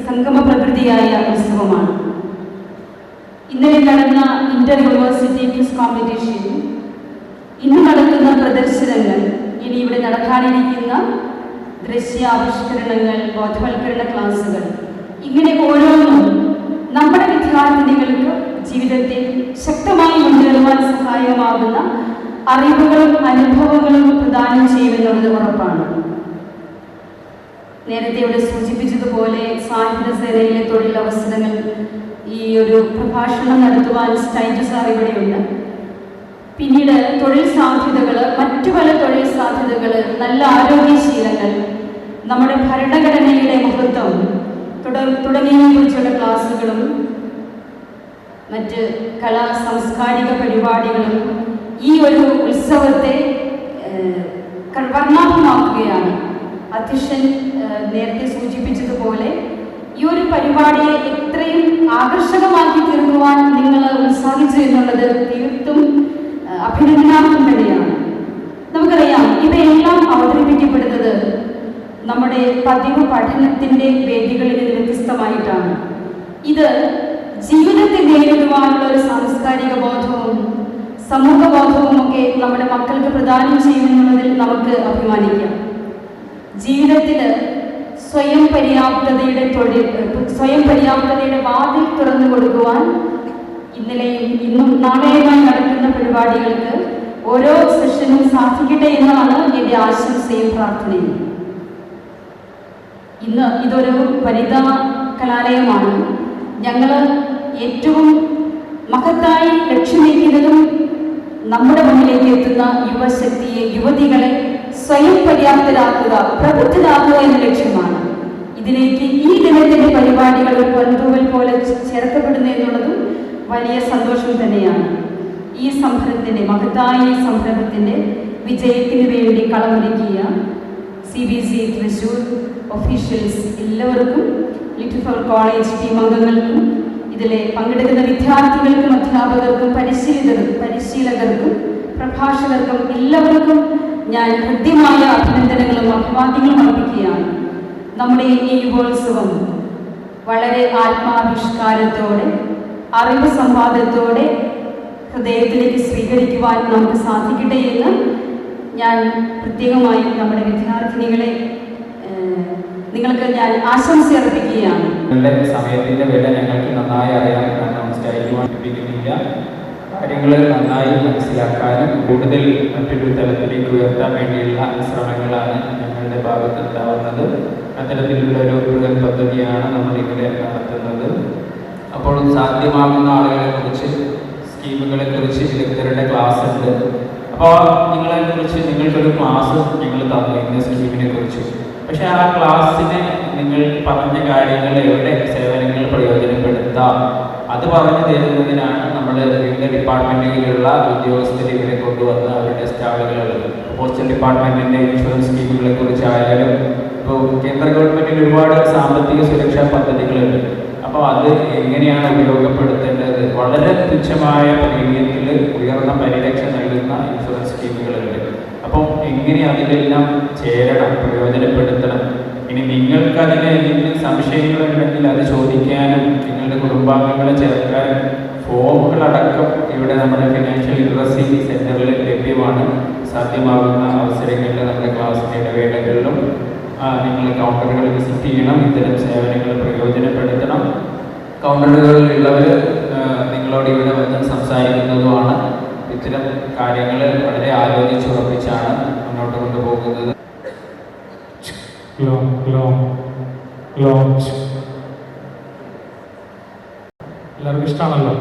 സംഗമ പ്രകൃതിയായ ഉത്സവമാണ്. ഇന്നലെ നടന്ന ഇന്റർ യൂണിവേഴ്സിറ്റി ക്വിസ് കോമ്പറ്റീഷൻ, ഇന്ന് നടക്കുന്ന പ്രദർശനങ്ങൾ, ഇനി ഇവിടെ നടക്കാനിരിക്കുന്ന ദൃശ്യാവിഷ്കരണങ്ങൾ, ബോധവൽക്കരണ ക്ലാസുകൾ, ഇങ്ങനെ ഓരോന്നും നമ്മുടെ വിദ്യാർത്ഥിനികൾക്ക് ജീവിതത്തിൽ ശക്തമായി മുന്നേറുവാൻ സഹായകമാകുന്ന അറിവുകളും അനുഭവങ്ങളും പ്രദാനം ചെയ്യുമെന്നുള്ളത് ഉറപ്പാണ്. നേരത്തെ ഇവിടെ സൂചിപ്പിച്ചതുപോലെ സാഹിത്യസേനയിലെ തൊഴിലവസരങ്ങൾ, ഈ ഒരു പ്രഭാഷണം നടത്തുവാൻ സ്റ്റൈജ് സാർ ഇവിടെയുണ്ട്. പിന്നീട് തൊഴിൽ സാധ്യതകൾ, മറ്റു പല തൊഴിൽ സാധ്യതകൾ, നല്ല ആരോഗ്യശീലങ്ങൾ, നമ്മുടെ ഭരണഘടനയുടെ മഹത്വം തുടങ്ങിയതിനെക്കുറിച്ചുള്ള ക്ലാസ്സുകളും മറ്റ് കലാ സാംസ്കാരിക പരിപാടികളും ഈ ഒരു ഉത്സവത്തെ വർണ്ണാഭമാക്കുകയാണ്. അധ്യക്ഷൻ നേരത്തെ സൂചിപ്പിച്ചതുപോലെ ഈ ഒരു പരിപാടിയെ എത്രയും ആകർഷകമാക്കി തീർക്കുവാൻ നിങ്ങൾ ഉത്സാഹിച്ചു എന്നുള്ളത് തീർത്തും അഭിനന്ദനാർഹം തന്നെയാണ്. നമുക്കറിയാം, ഇവയെല്ലാം അവതരിപ്പിക്കപ്പെടുന്നത് നമ്മുടെ പതിവ് പഠനത്തിൻ്റെ വേദികളിൽ നിന്ന് വ്യത്യസ്തമായിട്ടാണ്. ഇത് ജീവിതത്തെ നേരിടുവാനുള്ള ഒരു സാംസ്കാരിക ബോധവും സമൂഹബോധവും ഒക്കെ നമ്മുടെ മക്കൾക്ക് പ്രദാനം ചെയ്യുമെന്നുള്ളതിൽ നമുക്ക് അഭിമാനിക്കാം. ജീവിതത്തിൽ സ്വയം പര്യാപ്തതയുടെ വാതിൽ തുറന്നു കൊടുക്കുവാൻ ഇന്നലെയും ഇന്നും നാളെയുമായി നടക്കുന്ന പരിപാടികൾക്ക് ഓരോ സെഷനും സാധിക്കട്ടെ എന്നാണ് എൻ്റെ ആശംസയും പ്രാർത്ഥനയും. ഇന്ന് ഇതൊരു വനിതാ കലാലയമാണ്. ഞങ്ങൾ ഏറ്റവും മഹത്തായി ലക്ഷ്യം വയ്ക്കുന്നതും നമ്മുടെ മുന്നിലേക്ക് എത്തുന്ന യുവശക്തിയെ, യുവതികളെ സ്വയം പര്യാപ്തരാക്കുക, പ്രബുദ്ധരാക്കുക എന്ന ലക്ഷ്യമാണ്. ഇതിലേക്ക് ഈ ദിനത്തിന്റെ പരിപാടികൾ ഒരു പന്തൂവൽ പോലെ ചേർക്കപ്പെടുന്നു എന്നുള്ളതും വലിയ സന്തോഷം തന്നെയാണ്. ഈ സംരംഭത്തിന്റെ, മഹത്തായ ഈ സംരംഭത്തിന്റെ വിജയത്തിന് വേണ്ടി കളമൊരുക്കിയ CBC തൃശ്ശൂർ ഒഫീഷ്യൽസ് എല്ലാവർക്കും, ലിറ്റിൽ ഫ്ലവർ കോളേജ് ടീം അംഗങ്ങൾക്കും, ഇതിലെ പങ്കെടുക്കുന്ന വിദ്യാർത്ഥികൾക്കും, അധ്യാപകർക്കും, പരിശീലകർക്കും, പ്രഭാഷകർക്കും എല്ലാവർക്കും ഞാൻ ഹൃദ്യമായ അഭിനന്ദനങ്ങളും അഭിവാദ്യങ്ങളും അർപ്പിക്കുകയാണ്. നമ്മുടെ ഈ യുവോത്സവം വളരെ ആത്മാവിഷ്കാരത്തോടെ, അറിവ് സംവാദത്തോടെ ഹൃദയത്തിലേക്ക് സ്വീകരിക്കുവാൻ നമുക്ക് സാധിക്കട്ടെ എന്ന് ഞാൻ പ്രത്യേകമായി നമ്മുടെ വിദ്യാർത്ഥിനികളെ നിങ്ങൾക്ക് ഞാൻ ആശംസ അർപ്പിക്കുകയാണ്. സമയത്തിന്റെ വില ഞങ്ങൾക്ക് നന്നായി അറിയാൻ, കാരണം സ്റ്റൈൽ പഠിപ്പിക്കുന്നില്ല, കാര്യങ്ങൾ നന്നായി മനസ്സിലാക്കാനും കൂടുതൽ മറ്റൊരു തലത്തിലേക്ക് ഉയർത്താൻ വേണ്ടിയുള്ള ശ്രമങ്ങളാണ് ഞങ്ങളുടെ ഭാഗത്തുണ്ടാവുന്നത്. അത്തരത്തിലുള്ള ഒരു ബൃഹൻ പദ്ധതിയാണ് നമ്മൾ ഇവിടെ നടത്തുന്നത്. അപ്പോൾ സാധ്യമാകുന്ന ആളുകളെ കുറിച്ച്, സ്കീമുകളെ കുറിച്ച് വിദഗ്ധരുടെ ക്ലാസ് ഉണ്ട്. അപ്പോൾ നിങ്ങളെക്കുറിച്ച് നിങ്ങൾക്കൊരു ക്ലാസ് ഞങ്ങൾ തന്നു ഇന്ന സ്കീമിനെ കുറിച്ച്. പക്ഷെ ആ ക്ലാസ്സിന് നിങ്ങൾ പറഞ്ഞ കാര്യങ്ങൾ, എവിടെ സേവനങ്ങൾ പ്രയോജനപ്പെടുത്താം, അത് പറഞ്ഞു തരുന്നതിനാണ് നമ്മൾ വിവിധ ഡിപ്പാർട്ട്മെൻറ്റുകളിലുള്ള ഉദ്യോഗസ്ഥരെ ഇവരെ കൊണ്ടുവന്ന് അവരുടെ സ്റ്റാളുകളുള്ളത്. പോസ്റ്റൽ ഡിപ്പാർട്ട്മെൻറ്റിൻ്റെ ഇൻഷുറൻസ് സ്കീമുകളെ കുറിച്ചായാലും, ഇപ്പോൾ കേന്ദ്ര ഗവൺമെൻറ്റിന് ഒരുപാട് സാമ്പത്തിക സുരക്ഷാ പദ്ധതികളുണ്ട്. അപ്പോൾ അത് എങ്ങനെയാണ് ഉപയോഗപ്പെടുത്തേണ്ടത്, വളരെ തുച്ഛമായ പ്രീമിയത്തിൽ ഉയർന്ന പരിരക്ഷ നൽകുന്ന ഇൻഷുറൻസ് സ്കീമുകളുണ്ട്. അപ്പം എങ്ങനെ അതിലെല്ലാം ചേരണം, പ്രയോജനപ്പെടുത്തണം. ഇനി നിങ്ങൾക്ക് അതിന് എന്തെങ്കിലും സംശയങ്ങളുണ്ടെങ്കിൽ അത് ചോദിക്കാനും നിങ്ങളുടെ കുടുംബാംഗങ്ങളെ ചേർക്കാനും ഫോമുകളടക്കം ഇവിടെ നമ്മുടെ ഫിനാൻഷ്യൽ ലിറ്ററസി സെൻറ്ററിൽ ലഭ്യമാണ്. സാധ്യമാകുന്ന അവസരങ്ങളിൽ നമ്മുടെ ക്ലാസ്സിൻ്റെ ഇടവേളകളിലും നിങ്ങൾ കൗണ്ടറുകൾ വിസിറ്റ് ചെയ്യണം. ഇത്തരം സേവനങ്ങൾ പ്രയോജനപ്പെടുത്തണം. കൗണ്ടറുകളിലുള്ളവർ നിങ്ങളോട് ഇവിടെ വന്ന് സംസാരിക്കുന്നതുമാണ്. ഇത്തരം കാര്യങ്ങൾ വളരെ ആലോചിച്ചുറപ്പിച്ചാണ് മുന്നോട്ട് കൊണ്ടുപോകുന്നത്. എല്ലാവർക്കും ഇഷ്ടമാണല്ലോ.